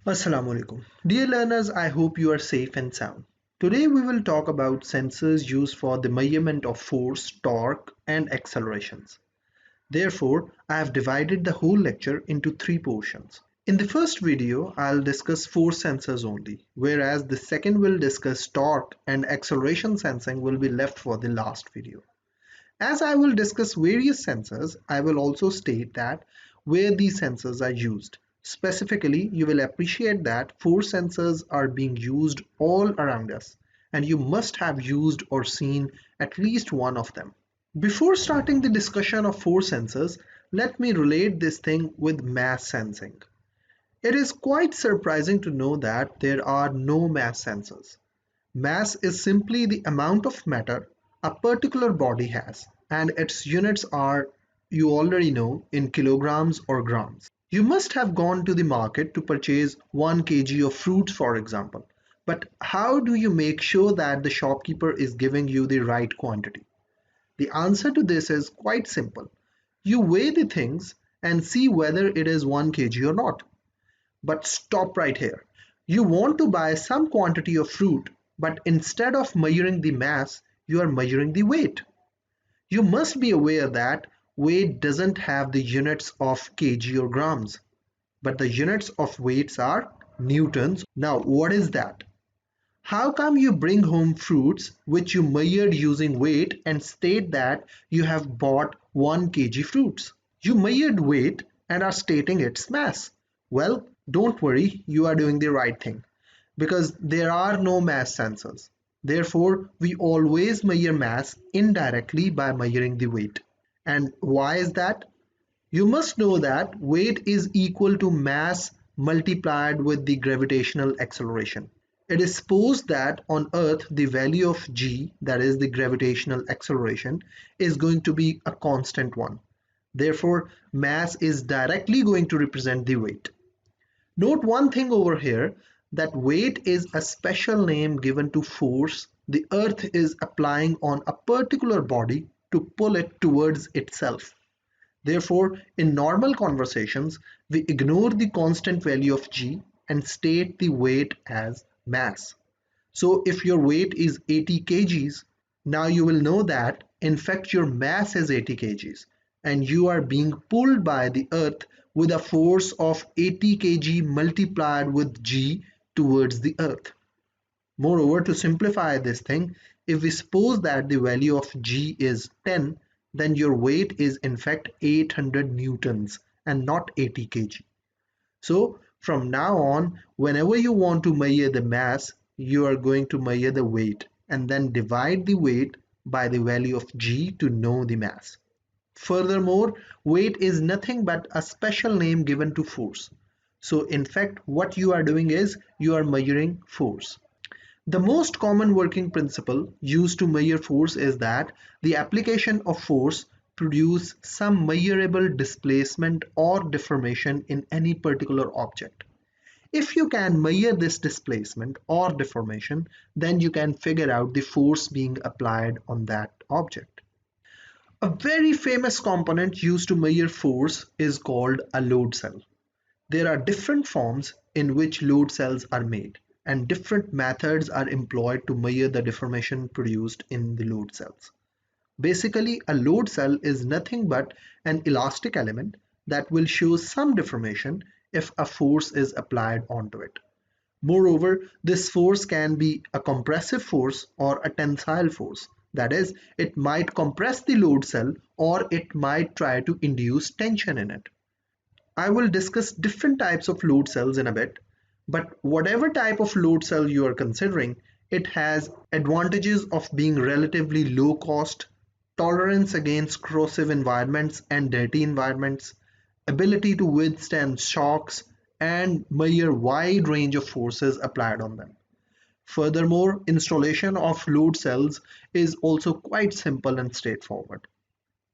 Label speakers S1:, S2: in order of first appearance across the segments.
S1: Assalamu alaikum. Dear learners, I hope you are safe and sound. Today we will talk about sensors used for the measurement of force, torque, and accelerations. Therefore, I have divided the whole lecture into three portions. In the first video, I'll discuss force sensors only, whereas the second will discuss torque and acceleration sensing will be left for the last video. As I will discuss various sensors, I will also state that where these sensors are used. Specifically, you will appreciate that force sensors are being used all around us, and you must have used or seen at least one of them. Before starting the discussion of force sensors, let me relate this thing with mass sensing. It is quite surprising to know that there are no mass sensors. Mass is simply the amount of matter a particular body has, and its units are, you already know, in kilograms or grams. You must have gone to the market to purchase 1 kg of fruits, for example. But how do you make sure that the shopkeeper is giving you the right quantity? The answer to this is quite simple. You weigh the things and see whether it is 1 kg or not. But stop right here. You want to buy some quantity of fruit, but instead of measuring the mass, you are measuring the weight. You must be aware that weight doesn't have the units of kg or grams, but the units of weights are newtons. Now, what is that? How come you bring home fruits which you measured using weight and state that you have bought 1 kg fruits? You measured weight and are stating its mass. Well, don't worry, you are doing the right thing because there are no mass sensors. Therefore, we always measure mass indirectly by measuring the weight. And why is that? You must know that weight is equal to mass multiplied with the gravitational acceleration. It is supposed that on Earth the value of g, that is the gravitational acceleration, is going to be a constant one. Therefore, mass is directly going to represent the weight. Note one thing over here, that weight is a special name given to force the Earth is applying on a particular body to pull it towards itself. Therefore, in normal conversations, we ignore the constant value of g and state the weight as mass. So if your weight is 80 kgs, now you will know that in fact your mass is 80 kgs and you are being pulled by the earth with a force of 80 kg multiplied with g towards the earth. Moreover, to simplify this thing, if we suppose that the value of g is 10, then your weight is in fact 800 newtons and not 80 kg. So from now on, whenever you want to measure the mass, you are going to measure the weight and then divide the weight by the value of g to know the mass. Furthermore, weight is nothing but a special name given to force. So in fact, what you are doing is you are measuring force. The most common working principle used to measure force is that the application of force produce some measurable displacement or deformation in any particular object. If you can measure this displacement or deformation, then you can figure out the force being applied on that object. A very famous component used to measure force is called a load cell. There are different forms in which load cells are made, and different methods are employed to measure the deformation produced in the load cells. Basically, a load cell is nothing but an elastic element that will show some deformation if a force is applied onto it. Moreover, this force can be a compressive force or a tensile force. That is, it might compress the load cell or it might try to induce tension in it. I will discuss different types of load cells in a bit, but whatever type of load cell you are considering, it has advantages of being relatively low cost, tolerance against corrosive environments and dirty environments, ability to withstand shocks, and measure wide range of forces applied on them. Furthermore, installation of load cells is also quite simple and straightforward.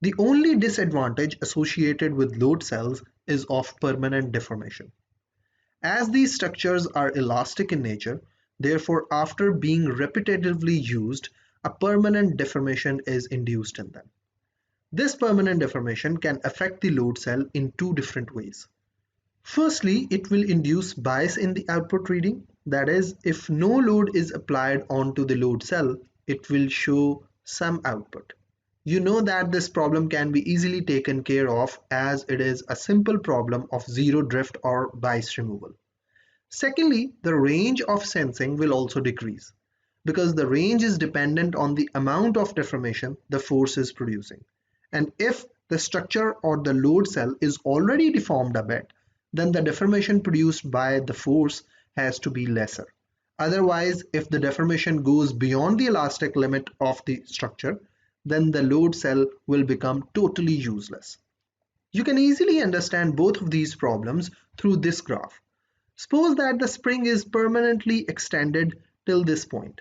S1: The only disadvantage associated with load cells is of permanent deformation. As these structures are elastic in nature, therefore after being repetitively used, a permanent deformation is induced in them. This permanent deformation can affect the load cell in two different ways. Firstly, it will induce bias in the output reading. That is, if no load is applied onto the load cell, it will show some output. You know that this problem can be easily taken care of as it is a simple problem of zero drift or bias removal. Secondly, the range of sensing will also decrease because the range is dependent on the amount of deformation the force is producing. And if the structure or the load cell is already deformed a bit, then the deformation produced by the force has to be lesser. Otherwise, if the deformation goes beyond the elastic limit of the structure, then the load cell will become totally useless. You can easily understand both of these problems through this graph. Suppose that the spring is permanently extended till this point.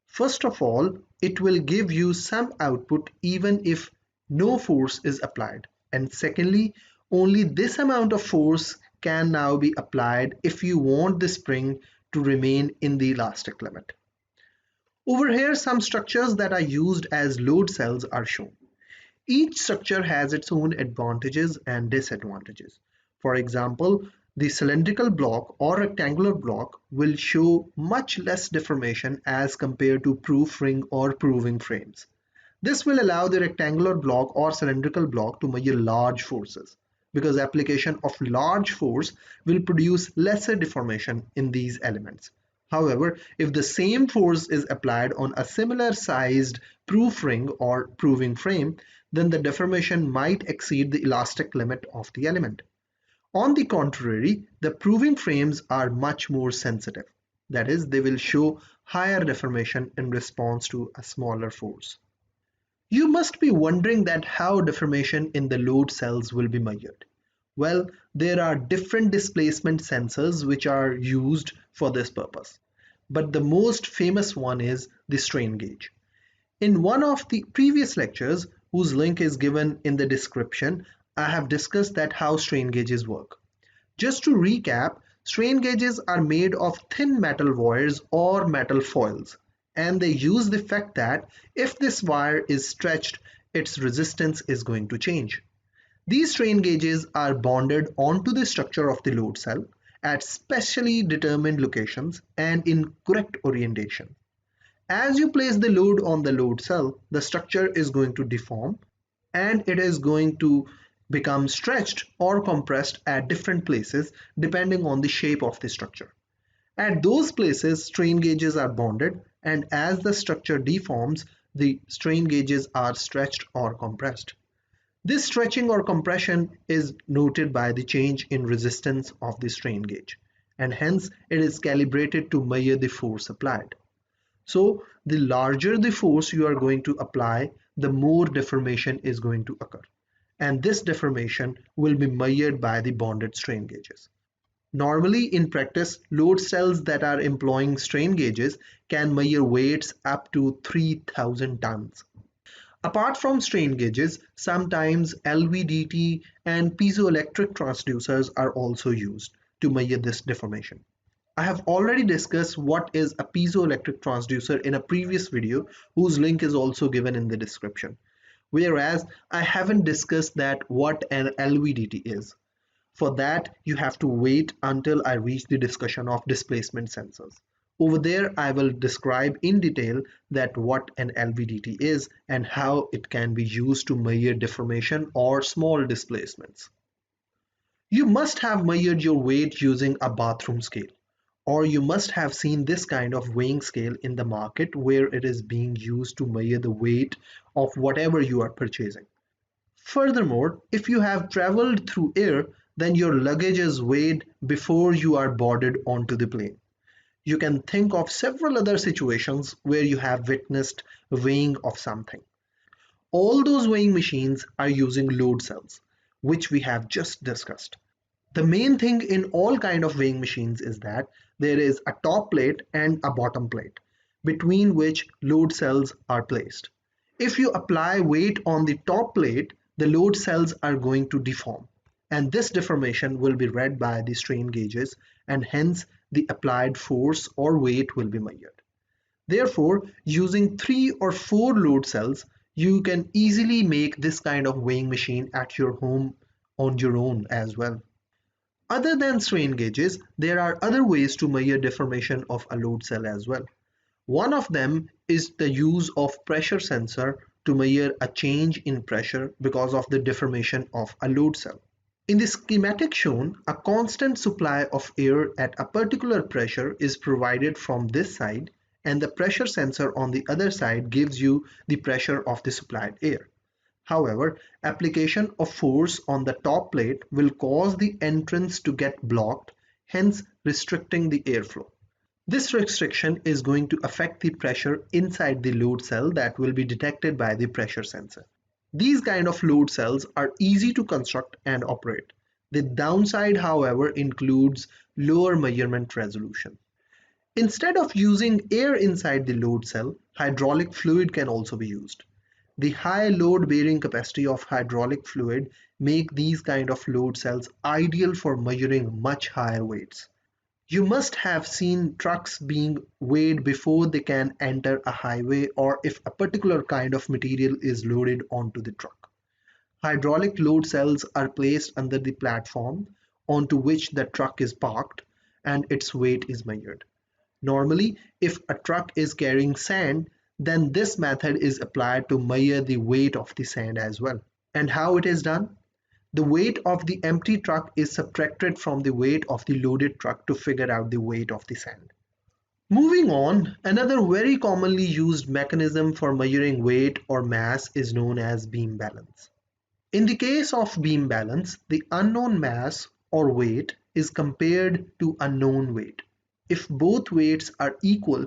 S1: First of all, it will give you some output even if no force is applied. And secondly, only this amount of force can now be applied if you want the spring to remain in the elastic limit. Over here, some structures that are used as load cells are shown. Each structure has its own advantages and disadvantages. For example, the cylindrical block or rectangular block will show much less deformation as compared to proof ring or proving frames. This will allow the rectangular block or cylindrical block to measure large forces because application of large force will produce lesser deformation in these elements. However, if the same force is applied on a similar sized proof ring or proving frame, then the deformation might exceed the elastic limit of the element. On the contrary, the proving frames are much more sensitive. That is, they will show higher deformation in response to a smaller force. You must be wondering that how deformation in the load cells will be measured. Well, there are different displacement sensors which are used for this purpose. But the most famous one is the strain gauge. In one of the previous lectures, whose link is given in the description, I have discussed that how strain gauges work. Just to recap, strain gauges are made of thin metal wires or metal foils, and they use the fact that if this wire is stretched, its resistance is going to change. These strain gauges are bonded onto the structure of the load cell at specially determined locations and in correct orientation. As you place the load on the load cell, the structure is going to deform and it is going to become stretched or compressed at different places depending on the shape of the structure. At those places, strain gauges are bonded, and as the structure deforms, the strain gauges are stretched or compressed. This stretching or compression is noted by the change in resistance of the strain gauge, and hence it is calibrated to measure the force applied. So the larger the force you are going to apply, the more deformation is going to occur. And this deformation will be measured by the bonded strain gauges. Normally in practice, load cells that are employing strain gauges can measure weights up to 3,000 tons. Apart from strain gauges, sometimes LVDT and piezoelectric transducers are also used to measure this deformation. I have already discussed what is a piezoelectric transducer in a previous video whose link is also given in the description. Whereas I haven't discussed that what an LVDT is. For that, you have to wait until I reach the discussion of displacement sensors. Over there, I will describe in detail that what an LVDT is and how it can be used to measure deformation or small displacements. You must have measured your weight using a bathroom scale, or you must have seen this kind of weighing scale in the market where it is being used to measure the weight of whatever you are purchasing. Furthermore, if you have traveled through air, then your luggage is weighed before you are boarded onto the plane. You can think of several other situations where you have witnessed weighing of something. All those weighing machines are using load cells, which we have just discussed. The main thing in all kind of weighing machines is that there is a top plate and a bottom plate, between which load cells are placed. If you apply weight on the top plate, the load cells are going to deform, and this deformation will be read by the strain gauges, and hence the applied force or weight will be measured. Therefore, using 3 or 4 load cells, you can easily make this kind of weighing machine at your home on your own as well. Other than strain gauges, there are other ways to measure deformation of a load cell as well. One of them is the use of pressure sensor to measure a change in pressure because of the deformation of a load cell. In the schematic shown, a constant supply of air at a particular pressure is provided from this side, and the pressure sensor on the other side gives you the pressure of the supplied air. However, application of force on the top plate will cause the entrance to get blocked, hence restricting the airflow. This restriction is going to affect the pressure inside the load cell that will be detected by the pressure sensor. These kind of load cells are easy to construct and operate. The downside, however, includes lower measurement resolution. Instead of using air inside the load cell, hydraulic fluid can also be used. The high load bearing capacity of hydraulic fluid make these kind of load cells ideal for measuring much higher weights. You must have seen trucks being weighed before they can enter a highway or if a particular kind of material is loaded onto the truck. Hydraulic load cells are placed under the platform onto which the truck is parked and its weight is measured. Normally, if a truck is carrying sand, then this method is applied to measure the weight of the sand as well. And how it is done? The weight of the empty truck is subtracted from the weight of the loaded truck to figure out the weight of the sand. Moving on, another very commonly used mechanism for measuring weight or mass is known as beam balance. In the case of beam balance, the unknown mass or weight is compared to a known weight. If both weights are equal,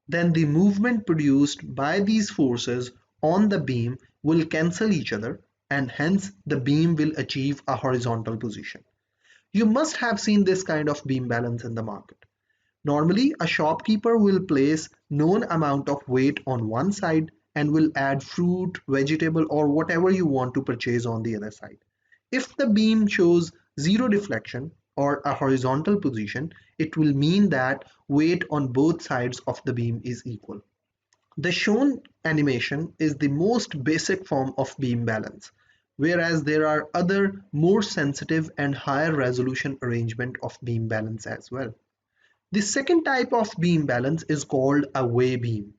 S1: then the movement produced by these forces on the beam will cancel each other and hence the beam will achieve a horizontal position. You must have seen this kind of beam balance in the market. Normally, a shopkeeper will place known amount of weight on one side and will add fruit, vegetable or whatever you want to purchase on the other side. If the beam shows zero deflection or a horizontal position, it will mean that weight on both sides of the beam is equal. The shown animation is the most basic form of beam balance, whereas there are other more sensitive and higher resolution arrangement of beam balance as well. The second type of beam balance is called a way beam.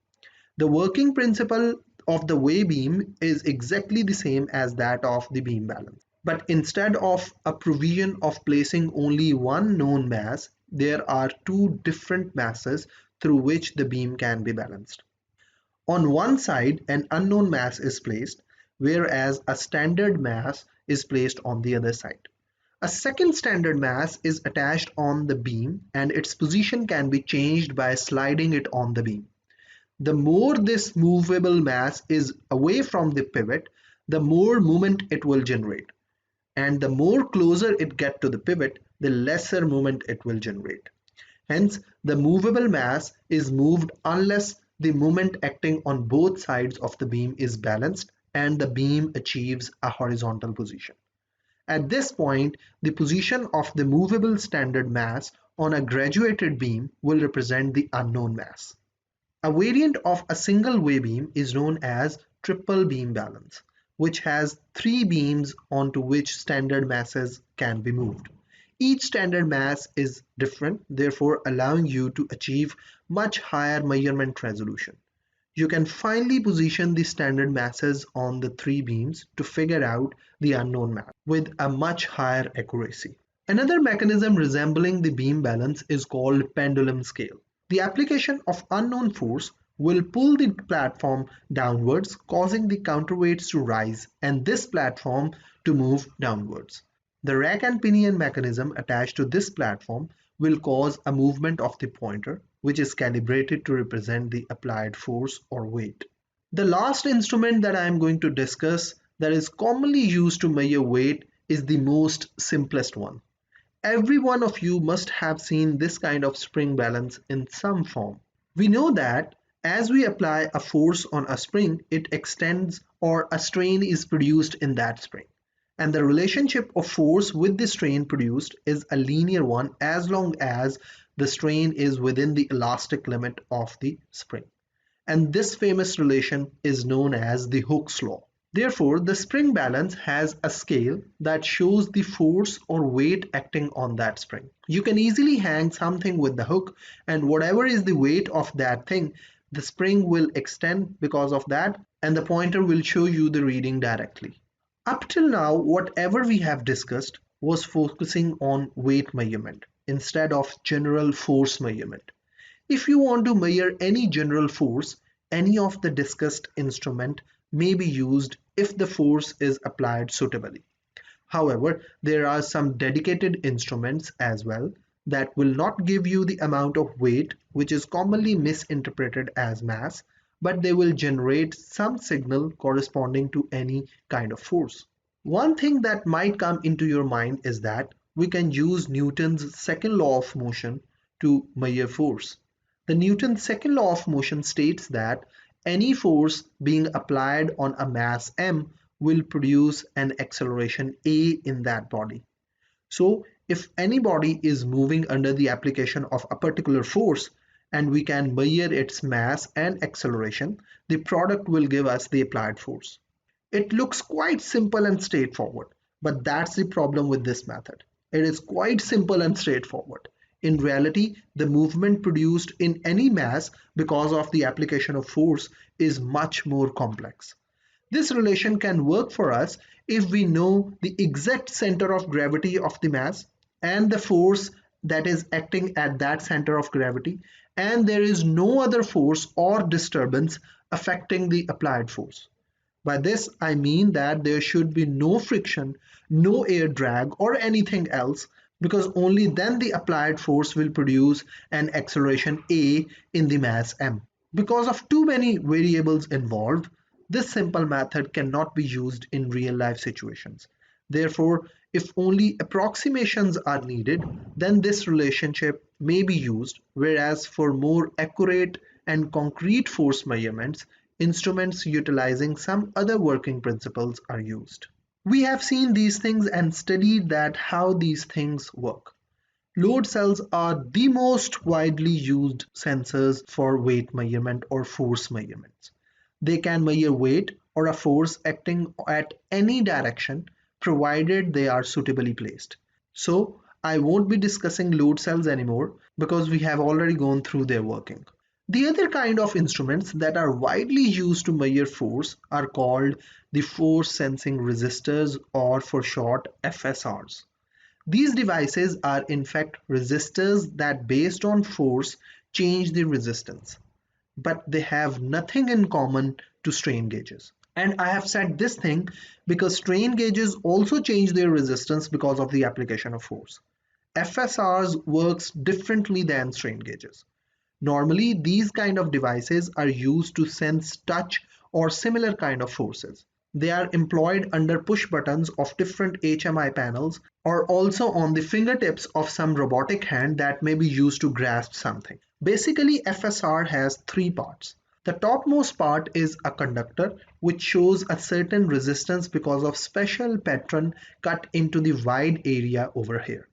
S1: The working principle of the way beam is exactly the same as that of the beam balance. But instead of a provision of placing only one known mass, there are two different masses through which the beam can be balanced. On one side, an unknown mass is placed, whereas a standard mass is placed on the other side. A second standard mass is attached on the beam and its position can be changed by sliding it on the beam. The more this movable mass is away from the pivot, the more moment it will generate. And the more closer it gets to the pivot, the lesser moment it will generate. Hence, the movable mass is moved unless the moment acting on both sides of the beam is balanced and the beam achieves a horizontal position. At this point, the position of the movable standard mass on a graduated beam will represent the unknown mass. A variant of a single way beam is known as triple beam balance, which has three beams onto which standard masses can be moved. Each standard mass is different, therefore allowing you to achieve much higher measurement resolution. You can finally position the standard masses on the three beams to figure out the unknown mass with a much higher accuracy. Another mechanism resembling the beam balance is called pendulum scale. The application of unknown force will pull the platform downwards, causing the counterweights to rise and this platform to move downwards. The rack and pinion mechanism attached to this platform will cause a movement of the pointer, which is calibrated to represent the applied force or weight. The last instrument that I am going to discuss that is commonly used to measure weight is the most simplest one. Every one of you must have seen this kind of spring balance in some form. We know that as we apply a force on a spring, it extends or a strain is produced in that spring. And the relationship of force with the strain produced is a linear one as long as the strain is within the elastic limit of the spring. And this famous relation is known as the Hooke's law. Therefore, the spring balance has a scale that shows the force or weight acting on that spring. You can easily hang something with the hook, and whatever is the weight of that thing, the spring will extend because of that, and the pointer will show you the reading directly. Up till now, whatever we have discussed was focusing on weight measurement instead of general force measurement. If you want to measure any general force, any of the discussed instrument may be used if the force is applied suitably. However, there are some dedicated instruments as well that will not give you the amount of weight which is commonly misinterpreted as mass, but they will generate some signal corresponding to any kind of force. One thing that might come into your mind is that we can use Newton's second law of motion to measure force. The Newton's second law of motion states that any force being applied on a mass m will produce an acceleration a in that body. So if any body is moving under the application of a particular force and we can measure its mass and acceleration, the product will give us the applied force. It looks quite simple and straightforward, but that's the problem with this method. It is quite simple and straightforward. In reality, the movement produced in any mass because of the application of force is much more complex. This relation can work for us if we know the exact center of gravity of the mass and the force that is acting at that center of gravity, and there is no other force or disturbance affecting the applied force. By this, I mean that there should be no friction, no air drag, or anything else, because only then the applied force will produce an acceleration A in the mass m. Because of too many variables involved, this simple method cannot be used in real life situations. Therefore, if only approximations are needed, then this relationship may be used, whereas for more accurate and concrete force measurements, instruments utilizing some other working principles are used. We have seen these things and studied that how these things work. Load cells are the most widely used sensors for weight measurement or force measurements. They can measure weight or a force acting at any direction provided they are suitably placed. So I won't be discussing load cells anymore because we have already gone through their working. The other kind of instruments that are widely used to measure force are called the force sensing resistors, or for short FSRs. These devices are in fact resistors that based on force change the resistance, but they have nothing in common to strain gauges. And I have said this thing because strain gauges also change their resistance because of the application of force. FSRs works differently than strain gauges. Normally, these kind of devices are used to sense touch or similar kind of forces. They are employed under push buttons of different HMI panels or also on the fingertips of some robotic hand that may be used to grasp something. Basically, FSR has three parts. The topmost part is a conductor which shows a certain resistance because of special pattern cut into the wide area over here.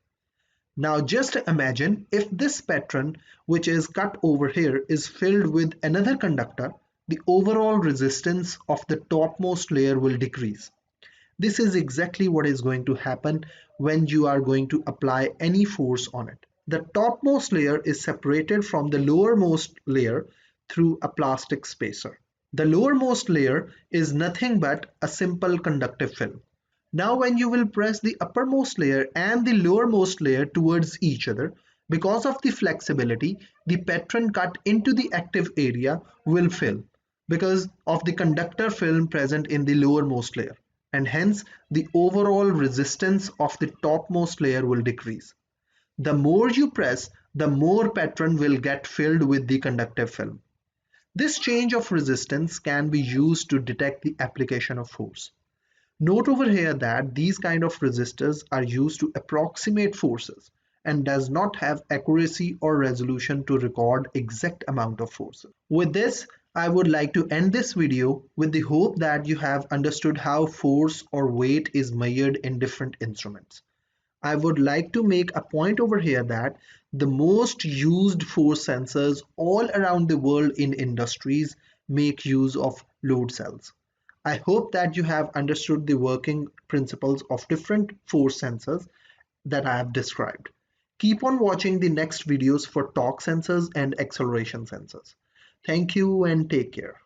S1: Now just imagine if this pattern which is cut over here is filled with another conductor, the overall resistance of the topmost layer will decrease. This is exactly what is going to happen when you are going to apply any force on it. The topmost layer is separated from the lowermost layer through a plastic spacer. The lowermost layer is nothing but a simple conductive film. Now when you will press the uppermost layer and the lowermost layer towards each other, because of the flexibility, the pattern cut into the active area will fill because of the conductor film present in the lowermost layer, and hence the overall resistance of the topmost layer will decrease. The more you press, the more pattern will get filled with the conductive film. This change of resistance can be used to detect the application of force. Note over here that these kind of resistors are used to approximate forces and does not have accuracy or resolution to record exact amount of forces. With this, I would like to end this video with the hope that you have understood how force or weight is measured in different instruments. I would like to make a point over here that the most used force sensors all around the world in industries make use of load cells. I hope that you have understood the working principles of different force sensors that I have described. Keep on watching the next videos for torque sensors and acceleration sensors. Thank you and take care.